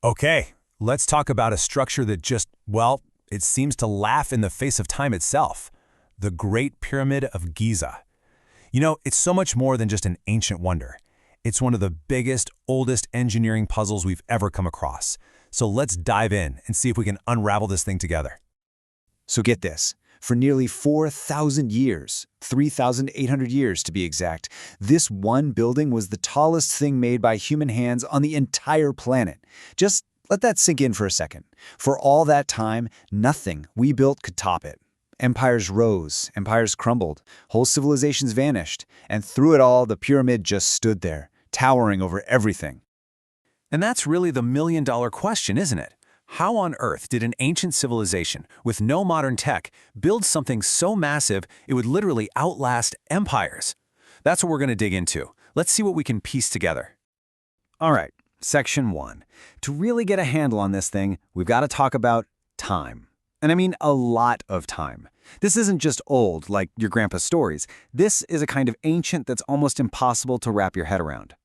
Okay, let's talk about a structure that just, well, it seems to laugh in the face of time itself. The Great Pyramid of Giza. You know, it's so much more than just an ancient wonder. It's one of the biggest, oldest engineering puzzles we've ever come across. So let's dive in and see if we can unravel this thing together. So get this, for nearly 4,000 years, 3,800 years to be exact, this one building was the tallest thing made by human hands on the entire planet. Just let that sink in for a second. For all that time, nothing we built could top it. Empires rose, empires crumbled, whole civilizations vanished, and through it all, the pyramid just stood there, towering over everything. And that's really the million-dollar question, isn't it? How on earth did an ancient civilization with no modern tech build something so massive it would literally outlast empires? That's what we're going to dig into. Let's see what we can piece together. All right, section 1. To really get a handle on this thing, we've got to talk about time. And I mean a lot of time. This isn't just old, like your grandpa's stories. This is a kind of ancient that's almost impossible to wrap your head around.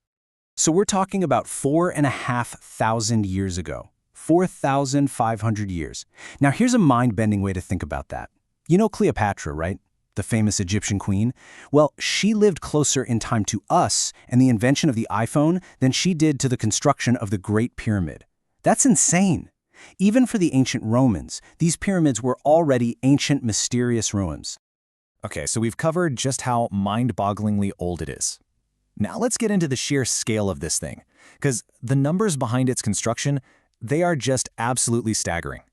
So we're talking about 4,500 years ago. 4,500 years. Now here's a mind-bending way to think about that. You know Cleopatra, right? The famous Egyptian queen? Well, she lived closer in time to us and the invention of the iPhone than she did to the construction of the Great Pyramid. That's insane. Even for the ancient Romans, these pyramids were already ancient, mysterious ruins. Okay, so we've covered just how mind-bogglingly old it is. Now let's get into the sheer scale of this thing, because the numbers behind its construction, they are just absolutely staggering.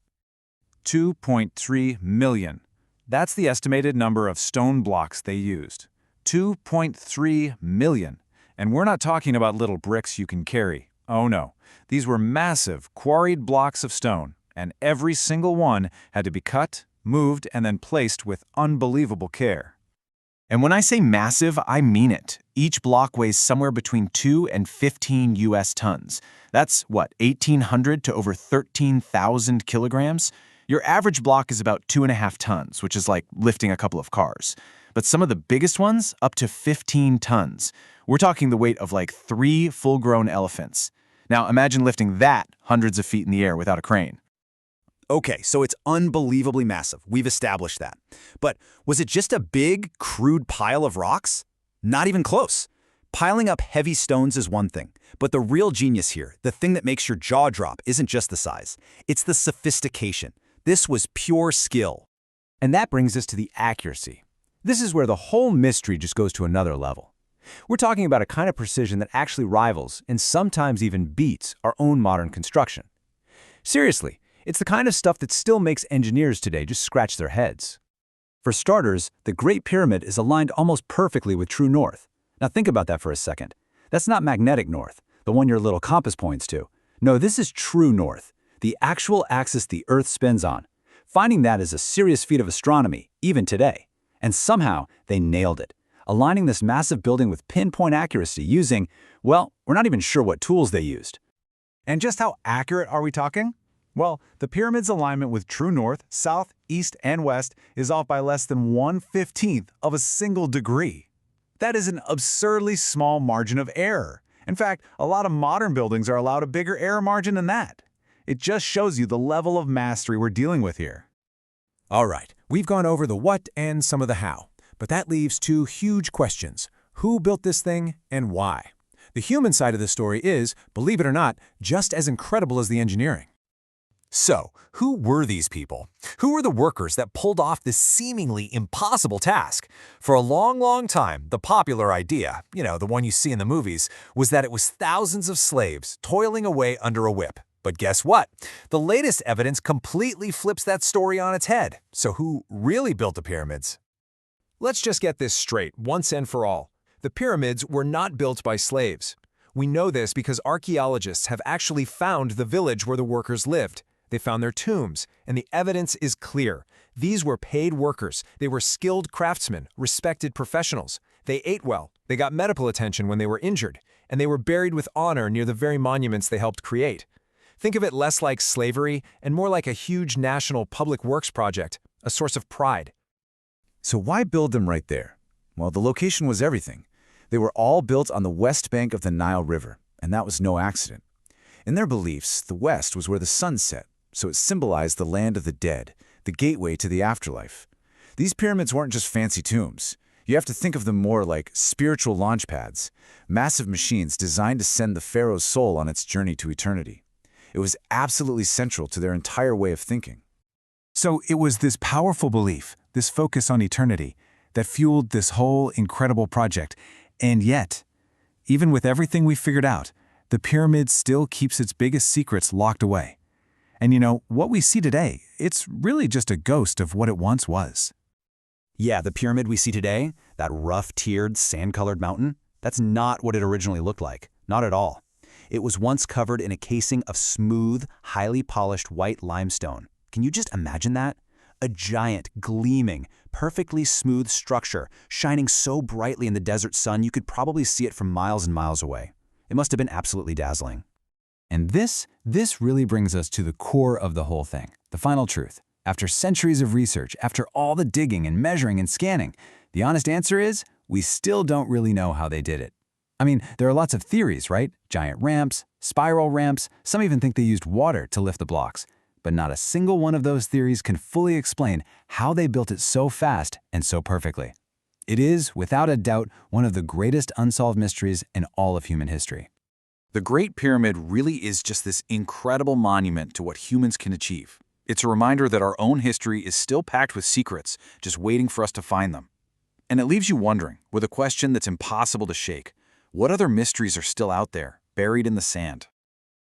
2.3 million. That's the estimated number of stone blocks they used. 2.3 million. And we're not talking about little bricks you can carry. Oh no. These were massive, quarried blocks of stone, and every single one had to be cut, moved, and then placed with unbelievable care. And when I say massive, I mean it. Each block weighs somewhere between 2 and 15 US tons. That's, 1,800 to over 13,000 kilograms? Your average block is about 2.5 tons, which is like lifting a couple of cars. But some of the biggest ones, up to 15 tons. We're talking the weight of like 3 full-grown elephants. Now imagine lifting that hundreds of feet in the air without a crane. Okay, so it's unbelievably massive. We've established that. But was it just a big, crude pile of rocks? Not even close. Piling up heavy stones is one thing, but the real genius here, the thing that makes your jaw drop, isn't just the size. It's the sophistication. This was pure skill. And that brings us to the accuracy. This is where the whole mystery just goes to another level. We're talking about a kind of precision that actually rivals, and sometimes even beats, our own modern construction. Seriously, it's the kind of stuff that still makes engineers today just scratch their heads. For starters, the Great Pyramid is aligned almost perfectly with true north. Now think about that for a second. That's not magnetic north, the one your little compass points to. No, this is true north, the actual axis the Earth spins on. Finding that is a serious feat of astronomy, even today. And somehow, they nailed it, aligning this massive building with pinpoint accuracy using, well, we're not even sure what tools they used. And just how accurate are we talking? Well, the pyramid's alignment with true north, south, east, and west is off by less than 1/15 of a single degree. That is an absurdly small margin of error. In fact, a lot of modern buildings are allowed a bigger error margin than that. It just shows you the level of mastery we're dealing with here. All right, we've gone over the what and some of the how, but that leaves 2 huge questions. Who built this thing and why? The human side of the story is, believe it or not, just as incredible as the engineering. So, who were these people? Who were the workers that pulled off this seemingly impossible task? For a long, long time, the popular idea, the one you see in the movies, was that it was thousands of slaves toiling away under a whip. But guess what? The latest evidence completely flips that story on its head. So who really built the pyramids? Let's just get this straight once and for all. The pyramids were not built by slaves. We know this because archaeologists have actually found the village where the workers lived. They found their tombs, and the evidence is clear. These were paid workers. They were skilled craftsmen, respected professionals. They ate well, they got medical attention when they were injured, and they were buried with honor near the very monuments they helped create. Think of it less like slavery and more like a huge national public works project, a source of pride. So why build them right there? Well, the location was everything. They were all built on the west bank of the Nile River, and that was no accident. In their beliefs, the west was where the sun set, so it symbolized the land of the dead, the gateway to the afterlife. These pyramids weren't just fancy tombs. You have to think of them more like spiritual launch pads, massive machines designed to send the pharaoh's soul on its journey to eternity. It was absolutely central to their entire way of thinking. So it was this powerful belief, this focus on eternity, that fueled this whole incredible project. And yet, even with everything we figured out, the pyramid still keeps its biggest secrets locked away. And you know, what we see today, it's really just a ghost of what it once was. Yeah, the pyramid we see today, that rough-tiered, sand-colored mountain, that's not what it originally looked like. Not at all. It was once covered in a casing of smooth, highly polished white limestone. Can you just imagine that? A giant, gleaming, perfectly smooth structure, shining so brightly in the desert sun you could probably see it from miles and miles away. It must have been absolutely dazzling. And this really brings us to the core of the whole thing, the final truth. After centuries of research, after all the digging and measuring and scanning, the honest answer is we still don't really know how they did it. I mean, there are lots of theories, right? Giant ramps, spiral ramps, some even think they used water to lift the blocks. But not a single one of those theories can fully explain how they built it so fast and so perfectly. It is, without a doubt, one of the greatest unsolved mysteries in all of human history. The Great Pyramid really is just this incredible monument to what humans can achieve. It's a reminder that our own history is still packed with secrets, just waiting for us to find them. And it leaves you wondering, with a question that's impossible to shake, what other mysteries are still out there, buried in the sand?